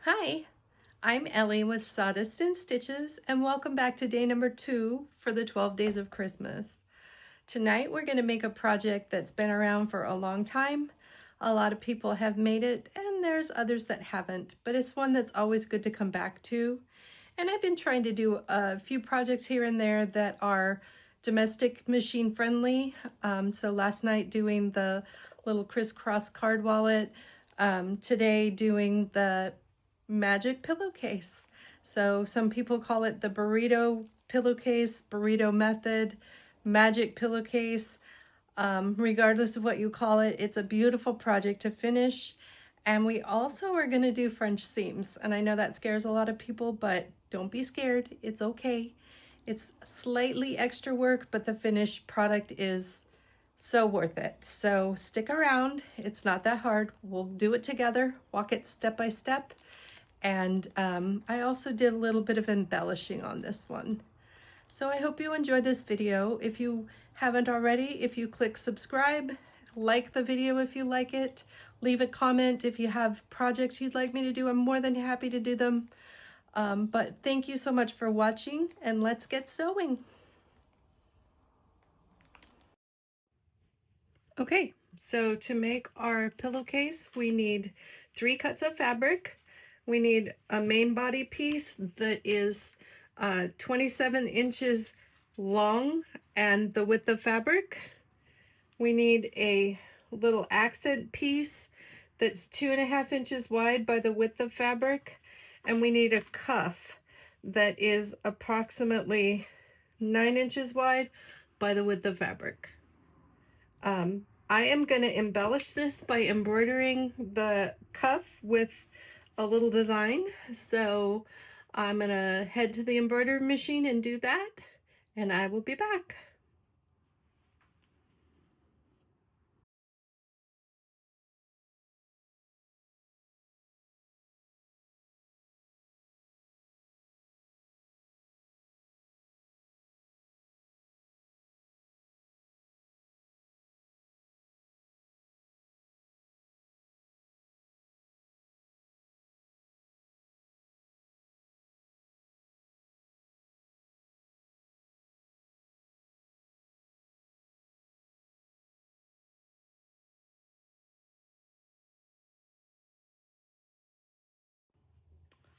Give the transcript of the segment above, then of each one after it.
Hi, I'm Ellie with Sawdust and Stitches, and welcome back to day number 2 for the 12 days of Christmas. Tonight we're going to make a project that's been around for a long time. A lot of people have made it, and there's others that haven't, but it's one that's always good to come back to. And I've been trying to do a few projects here and there that are domestic machine friendly. So last night doing the little crisscross card wallet, today doing the magic pillowcase. So some people call it the burrito pillowcase, burrito method, magic pillowcase. Regardless of what you call it, it's a beautiful project to finish. And we also are going to do French seams. And I know that scares a lot of people, but don't be scared. It's okay. It's slightly extra work, but the finished product is so worth it. So stick around. It's not that hard. We'll do it together, walk it step by step. And I also did a little bit of embellishing on this one. So I hope you enjoyed this video. If you haven't already, if you click subscribe, like the video if you like it, leave a comment if you have projects you'd like me to do. I'm more than happy to do them. But thank you so much for watching, and let's get sewing. Okay, so to make our pillowcase, we need 3 cuts of fabric. We need a main body piece that is 27 inches long and the width of fabric. We need a little accent piece that's 2.5 inches wide by the width of fabric. And we need a cuff that is approximately 9 inches wide by the width of fabric. I am going to embellish this by embroidering the cuff with a little design. So I'm going to head to the embroidery machine and do that, and I will be back.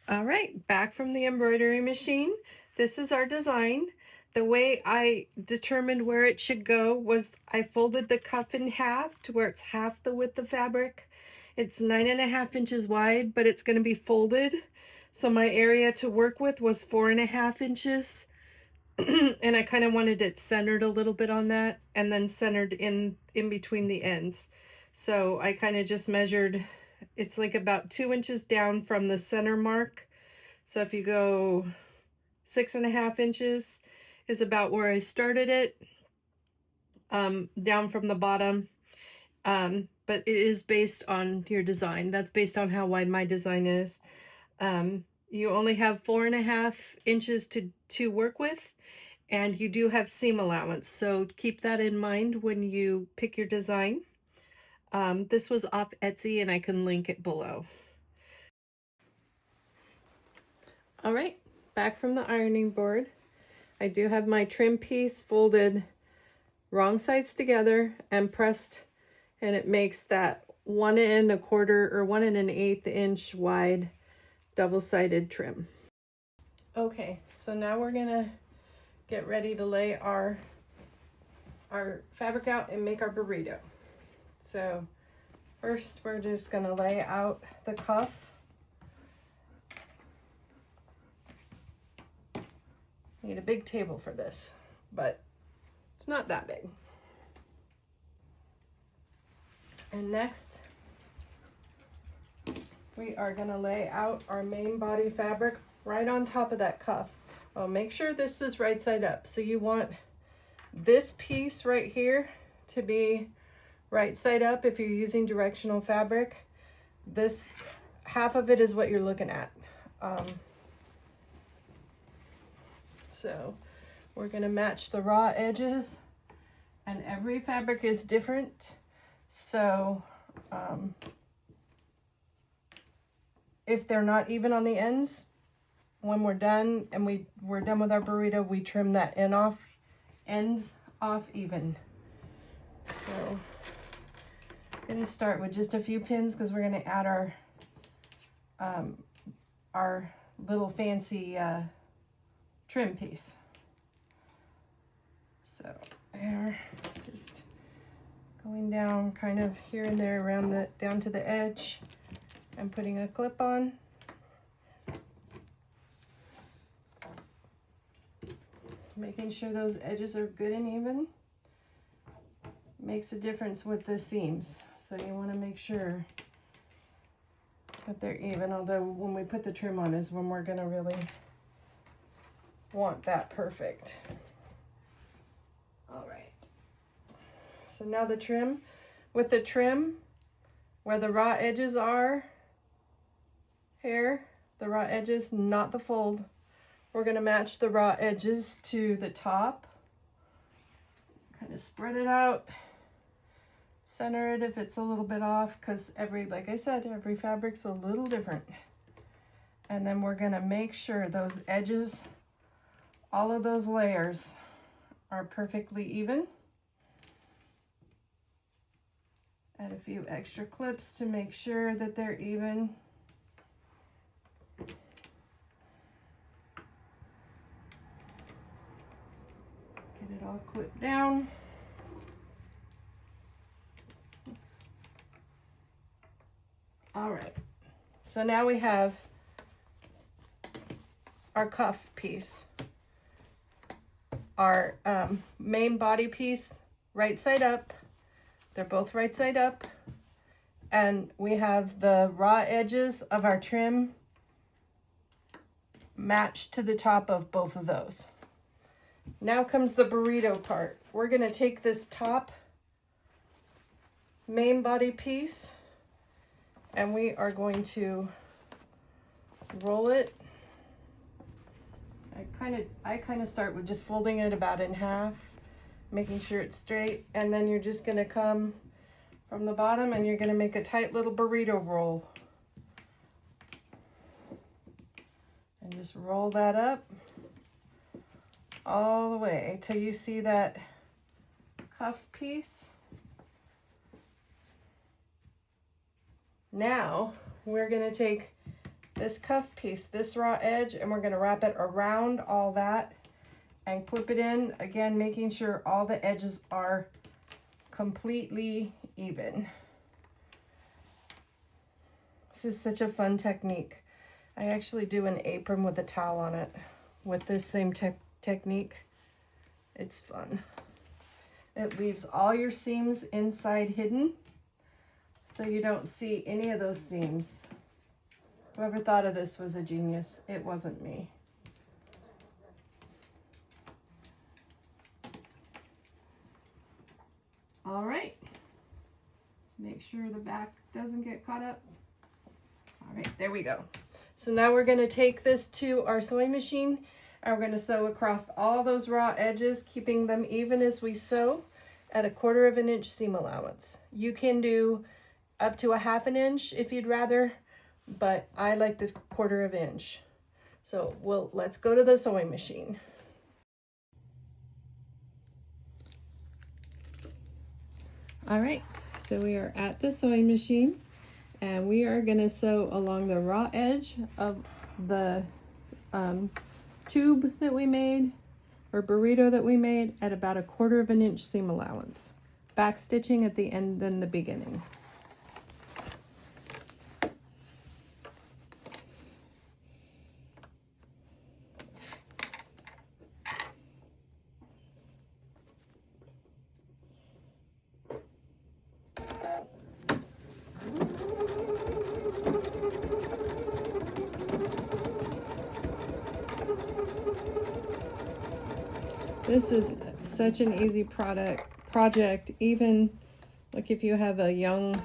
All right, back from the embroidery machine. This is our design. The way I determined where it should go was I folded the cuff in half to where it's half the width of fabric. It's 9.5 inches wide, but it's going to be folded. So my area to work with was 4.5 inches. And I kind of wanted it centered a little bit on that, and then centered in between the ends. So I kind of just measured, it's like about 2 inches down from the center mark. So if you go 6.5 inches is about where I started it, down from the bottom. But it is based on your design. That's based on how wide my design is. You only have 4.5 inches to work with, and you do have seam allowance. So keep that in mind when you pick your design. This was off Etsy, and I can link it below. All right, back from the ironing board. I do have my trim piece folded wrong sides together and pressed, and it makes that 1 1/4 or 1 1/8 inch wide double-sided trim. Okay, so now we're gonna get ready to lay our fabric out and make our burrito. So first we're just gonna lay out the cuff. Need a big table for this, but it's not that big. And next, we are gonna lay out our main body fabric right on top of that cuff. Well, make sure this is right side up. So you want this piece right here to be right side up if you're using directional fabric. This half of it is what you're looking at. So we're gonna match the raw edges, and every fabric is different. So if they're not even on the ends, when we're done and we're done with our burrito, we trim that ends off even. So I'm going to start with just a few pins because we're going to add our little fancy trim piece. So there, just going down kind of here and there around down to the edge and putting a clip on. Making sure those edges are good and even. Makes a difference with the seams. So you want to make sure that they're even, although when we put the trim on is when we're going to really want that perfect. All right. So now the trim, with the trim, where the raw edges are, here, the raw edges, not the fold, we're going to match the raw edges to the top. Kind of spread it out. Center it if it's a little bit off, because like I said, every fabric's a little different. And then we're going to make sure those edges, all of those layers are perfectly even. Add a few extra clips to make sure that they're even. Get it all clipped down. All right, so now we have our cuff piece, our main body piece, right side up. They're both right side up. And we have the raw edges of our trim matched to the top of both of those. Now comes the burrito part. We're gonna take this top main body piece and we are going to roll it. I kind of start with just folding it about in half, making sure it's straight, and then you're just gonna come from the bottom and you're gonna make a tight little burrito roll. And just roll that up all the way till you see that cuff piece. Now we're gonna take this cuff piece, this raw edge, and we're gonna wrap it around all that and clip it in, again, making sure all the edges are completely even. This is such a fun technique. I actually do an apron with a towel on it with this same technique. It's fun. It leaves all your seams inside hidden, so you don't see any of those seams. Whoever thought of this was a genius. It wasn't me. All right. Make sure the back doesn't get caught up. All right, there we go. So now we're gonna take this to our sewing machine and we're gonna sew across all those raw edges, keeping them even as we sew at 1/4 inch seam allowance. You can do up to 1/2 inch if you'd rather, but I like the 1/4 inch. So let's go to the sewing machine. All right, so we are at the sewing machine and we are gonna sew along the raw edge of the tube that we made, or burrito that we made, at about 1/4 inch seam allowance. Back stitching at the end than the beginning. This is such an easy project, even like if you have a young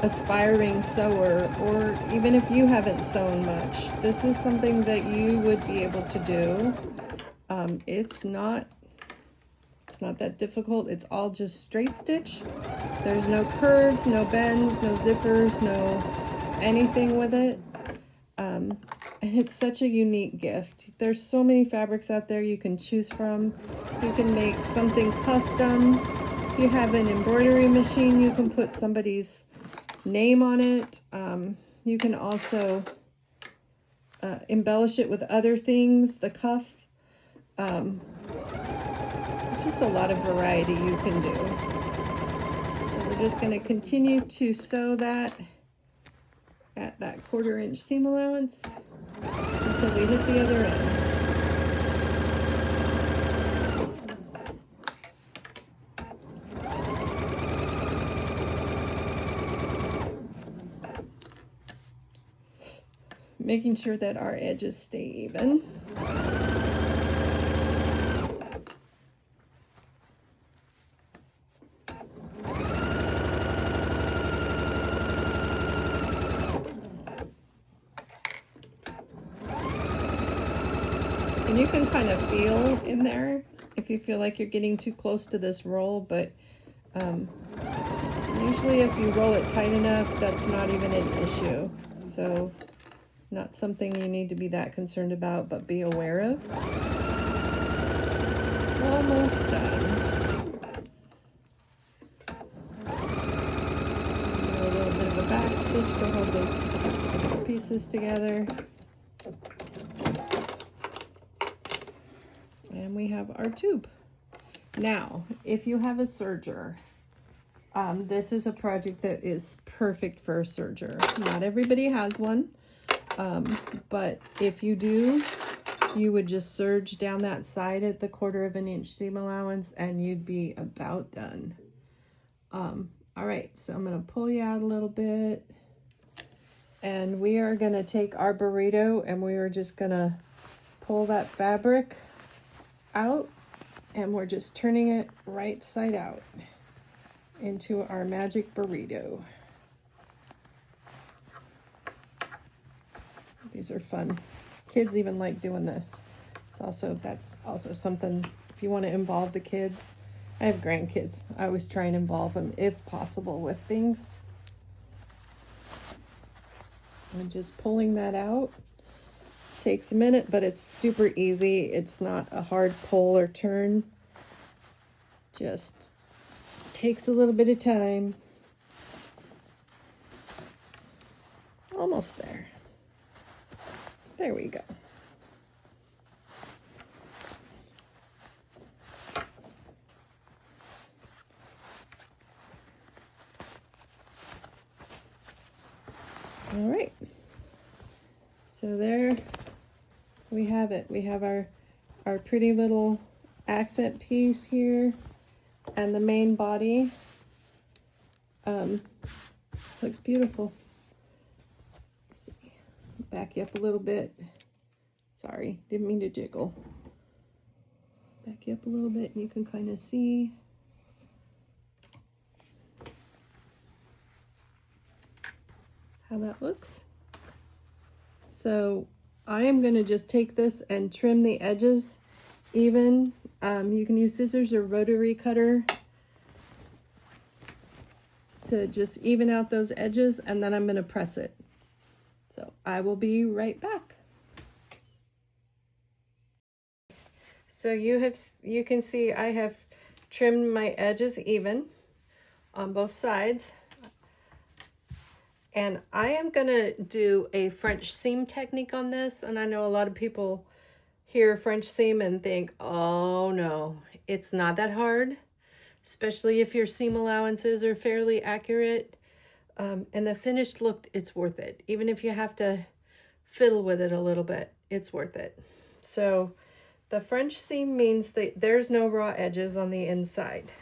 aspiring sewer, or even if you haven't sewn much, this is something that you would be able to do. It's not that difficult. It's all just straight stitch. There's no curves, no bends, no zippers, no anything with it. And it's such a unique gift. There's so many fabrics out there you can choose from. You can make something custom. If you have an embroidery machine, you can put somebody's name on it. You can also embellish it with other things, the cuff. Just a lot of variety you can do. So we're just going to continue to sew that at that 1/4 inch seam allowance until we hit the other end. Making sure that our edges stay even. And you can kind of feel in there if you feel like you're getting too close to this roll, but usually if you roll it tight enough, that's not even an issue. So not something you need to be that concerned about, but be aware of. Almost done. Do a little bit of a back stitch to hold those pieces together. And we have our tube. Now, if you have a serger, this is a project that is perfect for a serger. Not everybody has one, but if you do, you would just serge down that side at the 1/4 inch seam allowance and you'd be about done. All right, so I'm going to pull you out a little bit, and we are going to take our burrito and we are just going to pull that fabric out, and we're just turning it right side out into our magic burrito. These are fun. Kids even like doing this. That's also something if you want to involve the kids. I have grandkids. I always try and involve them if possible with things. And just pulling that out takes a minute, but it's super easy. It's not a hard pull or turn. Just takes a little bit of time. Almost there. There we go. All right. So there we have it. We have our pretty little accent piece here and the main body. Looks beautiful. Let's see. Back you up a little bit. Sorry, didn't mean to jiggle. Back you up a little bit and you can kind of see. How that looks. So I am going to just take this and trim the edges even. You can use scissors or rotary cutter to just even out those edges, and then I'm going to press it. So I will be right back. So you can see I have trimmed my edges even on both sides. And I am going to do a French seam technique on this. And I know a lot of people hear French seam and think, oh no, it's not that hard, especially if your seam allowances are fairly accurate. And the finished look, it's worth it. Even if you have to fiddle with it a little bit, it's worth it. So the French seam means that there's no raw edges on the inside.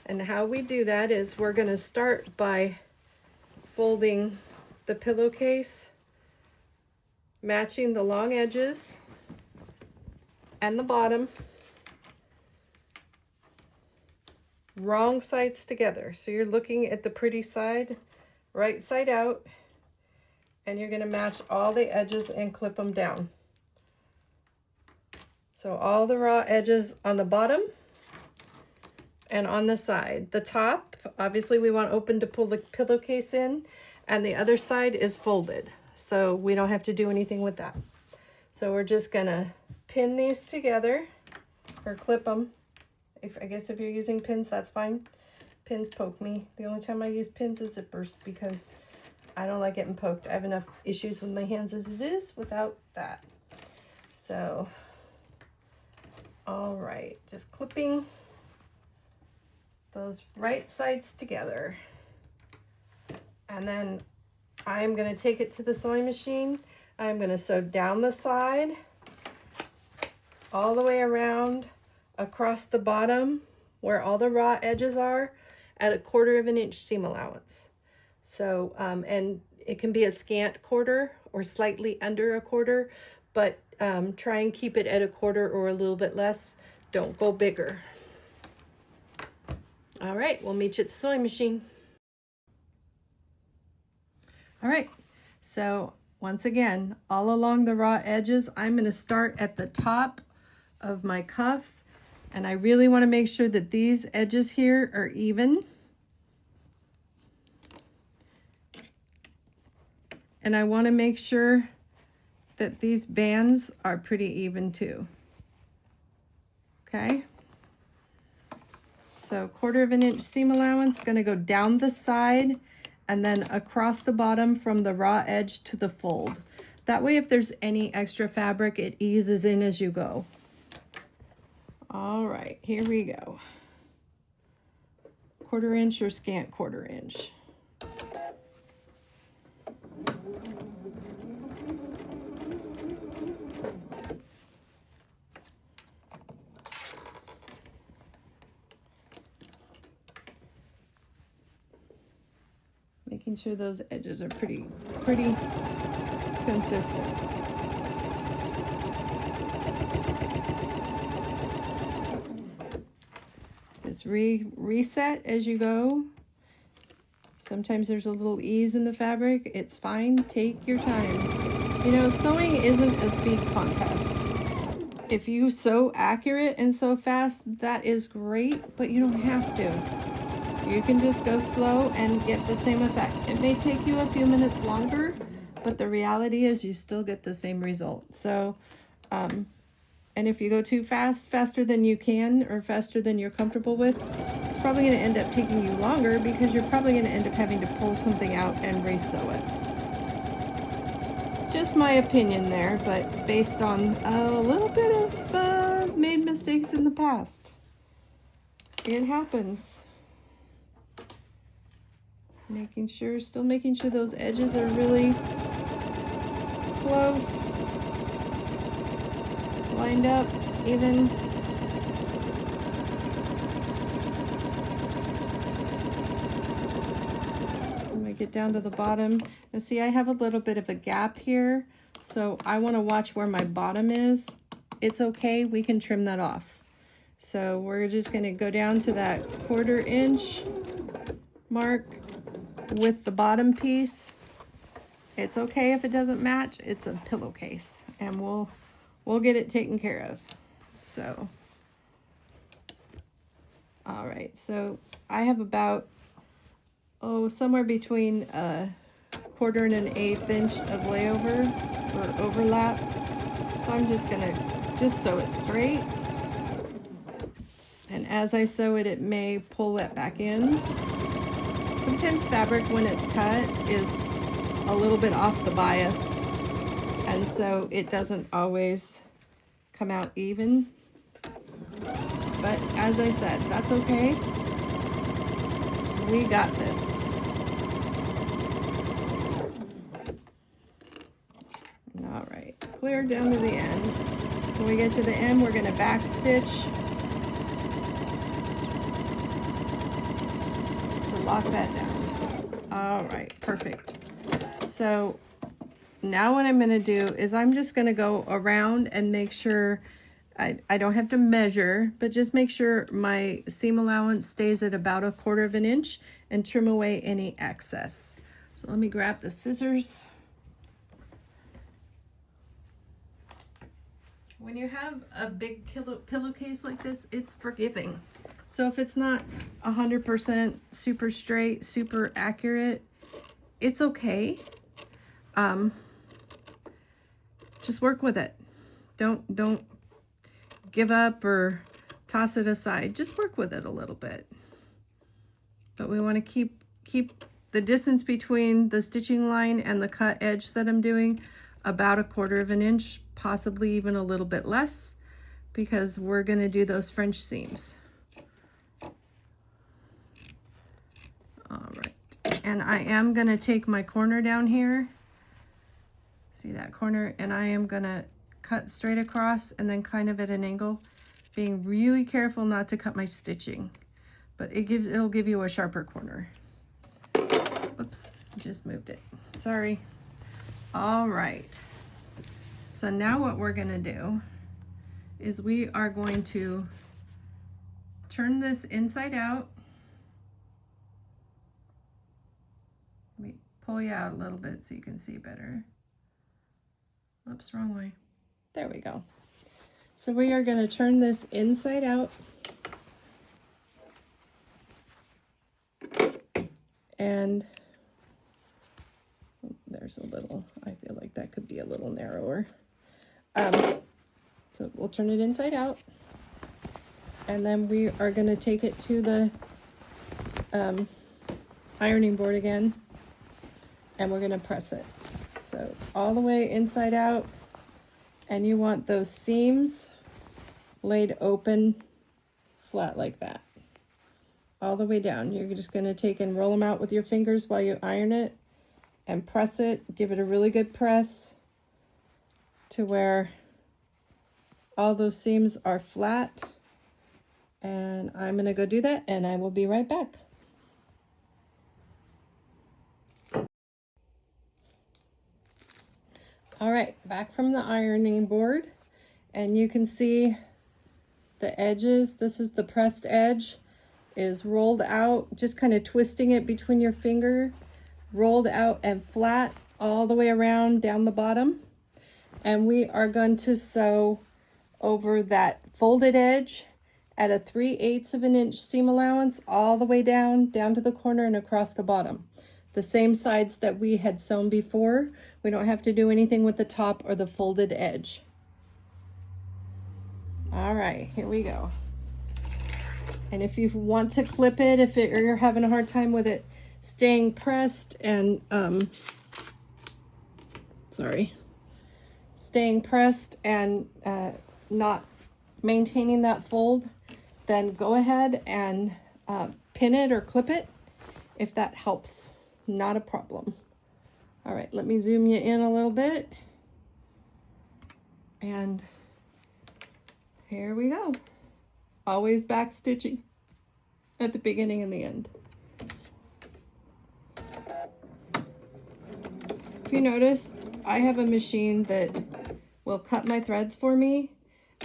And how we do that is we're going to start by folding the pillowcase, matching the long edges and the bottom, wrong sides together. So you're looking at the pretty side, right side out, and you're going to match all the edges and clip them down. So all the raw edges on the bottom and on the side. The top, obviously we want open to pull the pillowcase in, and the other side is folded. so we don't have to do anything with that. So we're just gonna pin these together or clip them. I guess if you're using pins, that's fine. Pins poke me. The only time I use pins is zippers because I don't like getting poked. I have enough issues with my hands as it is without that. So, all right, just clipping those right sides together. And then I'm gonna take it to the sewing machine. I'm gonna sew down the side, all the way around, across the bottom, where all the raw edges are, at 1/4 inch seam allowance. So, and it can be a scant 1/4 or slightly under 1/4, but try and keep it at 1/4 or a little bit less. Don't go bigger. All right, we'll meet you at the sewing machine. All right, so once again, all along the raw edges, I'm going to start at the top of my cuff, and I really want to make sure that these edges here are even. And I want to make sure that these bands are pretty even too. Okay. So 1/4 inch seam allowance, going to go down the side and then across the bottom from the raw edge to the fold. That way, if there's any extra fabric, it eases in as you go. All right, here we go. 1/4 inch or scant 1/4 inch. Making sure those edges are pretty consistent. Just reset as you go. Sometimes there's a little ease in the fabric. It's fine. Take your time. You know, sewing isn't a speed contest. If you sew accurate and sew fast, that is great, but you don't have to. You can just go slow and get the same effect. It may take you a few minutes longer, but the reality is you still get the same result. So, and if you go too fast, faster than you can or faster than you're comfortable with, it's probably going to end up taking you longer because you're probably going to end up having to pull something out and re-sew it. Just my opinion there, but based on a little bit of made mistakes in the past. It happens. Still making sure those edges are really close, lined up, even. When we get down to the bottom, now see I have a little bit of a gap here, so I want to watch where my bottom is. It's okay, we can trim that off. So we're just going to go down to that 1/4 inch mark with the bottom piece. It's okay if it doesn't match. It's a pillowcase, and we'll get it taken care of. So, all right. So I have about somewhere between 1/4 and 1/8 inch of layover or overlap. So I'm just gonna sew it straight. And as I sew it, it may pull that back in. Sometimes fabric, when it's cut, is a little bit off the bias, and so it doesn't always come out even. But as I said, that's okay. We got this. All right, clear down to the end. When we get to the end, we're going to back stitch lock that down. All right, perfect. So now what I'm going to do is I'm just going to go around and make sure I don't have to measure, but just make sure my seam allowance stays at about 1/4 inch and trim away any excess. So let me grab the scissors. When you have a big pillowcase like this, it's forgiving. So if it's not 100% super straight, super accurate, it's okay. Just work with it. Don't give up or toss it aside. Just work with it a little bit. But we want to keep the distance between the stitching line and the cut edge that I'm doing about 1/4 of an inch, possibly even a little bit less, because we're going to do those French seams. All right, and I am going to take my corner down here. See that corner? And I am going to cut straight across and then kind of at an angle, being really careful not to cut my stitching, but it'll give you a sharper corner. Oops, just moved it. Sorry. All right. So now what we're going to do is we are going to turn this inside out. Let me pull you out a little bit so you can see better. Oops, wrong way. There we go. So we are going to turn this inside out. And there's a little, I feel like that could be a little narrower. So we'll turn it inside out. And then we are going to take it to the ironing board again. And we're going to press it. So all the way inside out. And you want those seams laid open flat like that. All the way down. You're just going to take and roll them out with your fingers while you iron it and press it. Give it a really good press to where all those seams are flat. And I'm going to go do that and I will be right back. All right, back from the ironing board, and you can see the edges. This is the pressed edge is rolled out, just kind of twisting it between your finger, rolled out and flat all the way around down the bottom. And we are going to sew over that folded edge at a 3/8 of an inch seam allowance all the way down to the corner and across the bottom. The same sides that we had sewn before. We don't have to do anything with the top or the folded edge. All right, here we go. And if you want to clip it, or you're having a hard time with it staying pressed and, staying pressed and not maintaining that fold, then go ahead and pin it or clip it if that helps. Not a problem. All right, let me zoom you in a little bit. And here we go. Always back stitching at the beginning and the end. If you notice, I have a machine that will cut my threads for me,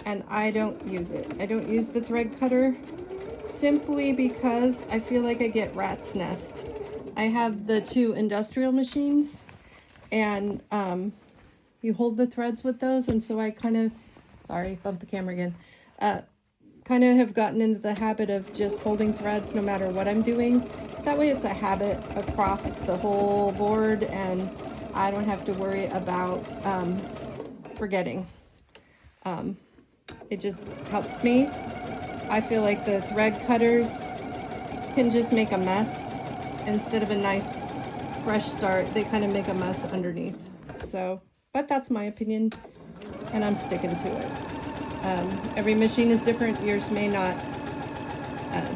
and I don't use it. I don't use the thread cutter simply because I feel like I get rat's nest. I have the 2 industrial machines, and you hold the threads with those, and so I kind of, sorry, bumped the camera again, kind of have gotten into the habit of just holding threads no matter what I'm doing. That way it's a habit across the whole board, and I don't have to worry about forgetting. It just helps me. I feel like the thread cutters can just make a mess. Instead of a nice fresh start, they kind of make a mess underneath. So, but that's my opinion, and I'm sticking to it. Every machine is different. Yours may not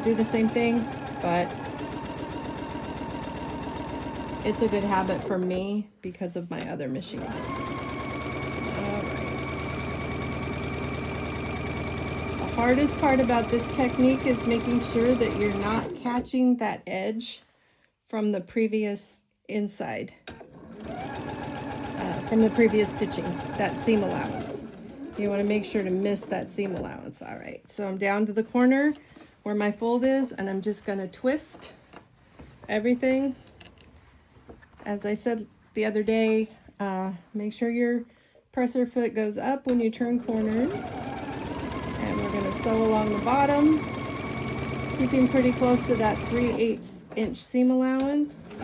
do the same thing, but it's a good habit for me because of my other machines. All right. The hardest part about this technique is making sure that you're not catching that edge from the previous inside, from the previous stitching, that seam allowance. You want to make sure to miss that seam allowance. All right, so I'm down to the corner where my fold is, and I'm just going to twist everything. As I said the other day, make sure your presser foot goes up when you turn corners. And we're going to sew along the bottom, keeping pretty close to that 3/8 inch seam allowance.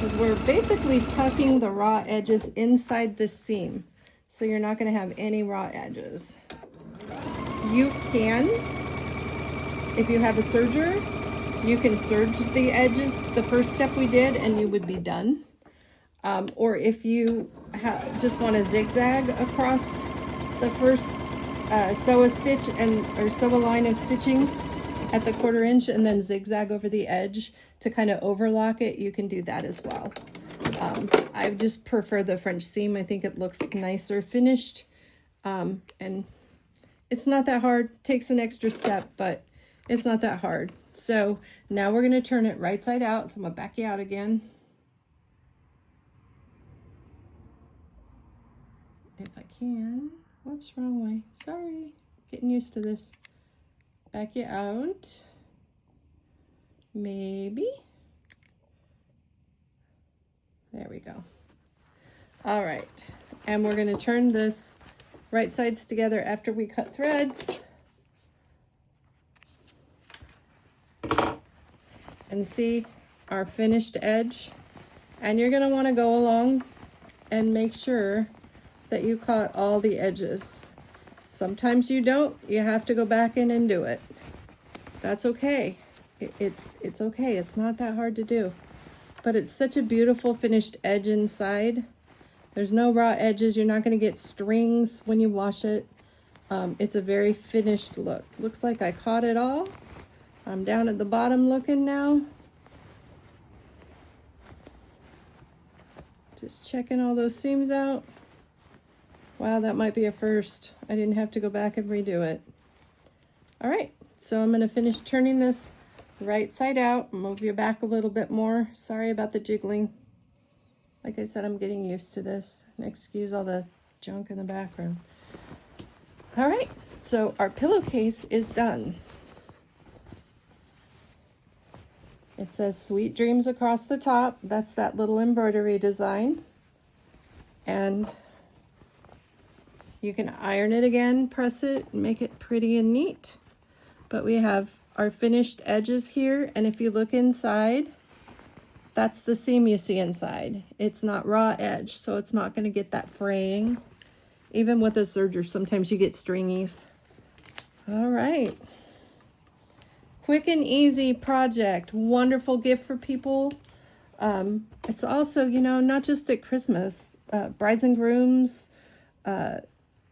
because we're basically tucking the raw edges inside the seam. So you're not going to have any raw edges. You can, if you have a serger, you can serge the edges the first step we did and you would be done. Or if you just want to zigzag across the first sew a stitch or sew a line of stitching at the 1/4 inch and then zigzag over the edge to kind of overlock it, you can do that as well. I just prefer the French seam. I think it looks nicer finished. And it's not that hard. Takes an extra step, but it's not that hard. So now we're going to turn it right side out. So I'm going to back you out again. If I can. Whoops, wrong way. Sorry. Getting used to this. Back you out. Maybe. There we go. All right. And we're going to turn this right sides together after we cut threads. And see our finished edge. And you're going to want to go along and make sure that you caught all the edges. Sometimes you don't. You have to go back in and do it. That's okay. It's okay. It's not that hard to do. But it's such a beautiful finished edge inside. There's no raw edges. You're not going to get strings when you wash it. It's a very finished look. Looks like I caught it all. I'm down at the bottom looking now. Just checking all those seams out. Wow, that might be a first. I didn't have to go back and redo it. All right, so I'm going to finish turning this right side out. Move you back a little bit more. Sorry about the jiggling. Like I said, I'm getting used to this. And excuse all the junk in the background. All right, so our pillowcase is done. It says Sweet Dreams across the top. That's that little embroidery design. And you can iron it again, press it, and make it pretty and neat. But we have our finished edges here, and if you look inside, that's the seam you see inside. It's not raw edge, so it's not going to get that fraying. Even with a serger, sometimes you get stringies. All right. Quick and easy project. Wonderful gift for people. It's also, you know, not just at Christmas. Brides and grooms,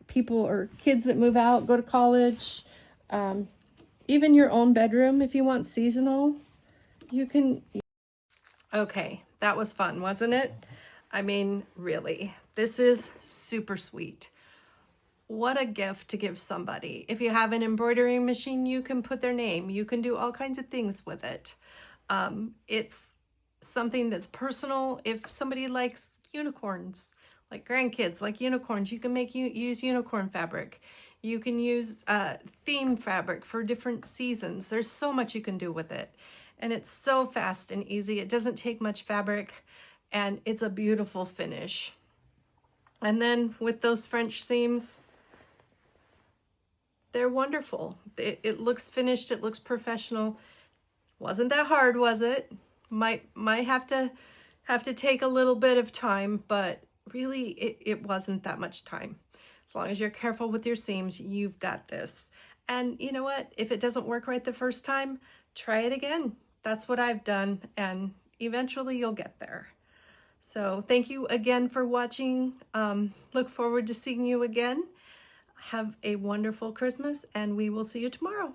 people or kids that move out, go to college, even your own bedroom if you want seasonal, you can. Okay, that was fun, wasn't it? I mean, really, this is super sweet. What a gift to give somebody. If you have an embroidery machine, you can put their name. You can do all kinds of things with it. It's something that's personal. If somebody likes unicorns, like grandkids like unicorns, you can use unicorn fabric. You can use theme fabric for different seasons. There's so much you can do with it. And it's so fast and easy. It doesn't take much fabric, and it's a beautiful finish. And then with those French seams, they're wonderful. It looks finished. It looks professional. Wasn't that hard, was it? Might have to take a little bit of time, but really it wasn't that much time. As long as you're careful with your seams, you've got this. And you know what? If it doesn't work right the first time, try it again. That's what I've done, and eventually you'll get there. So thank you again for watching. Look forward to seeing you again. Have a wonderful Christmas, and we will see you tomorrow.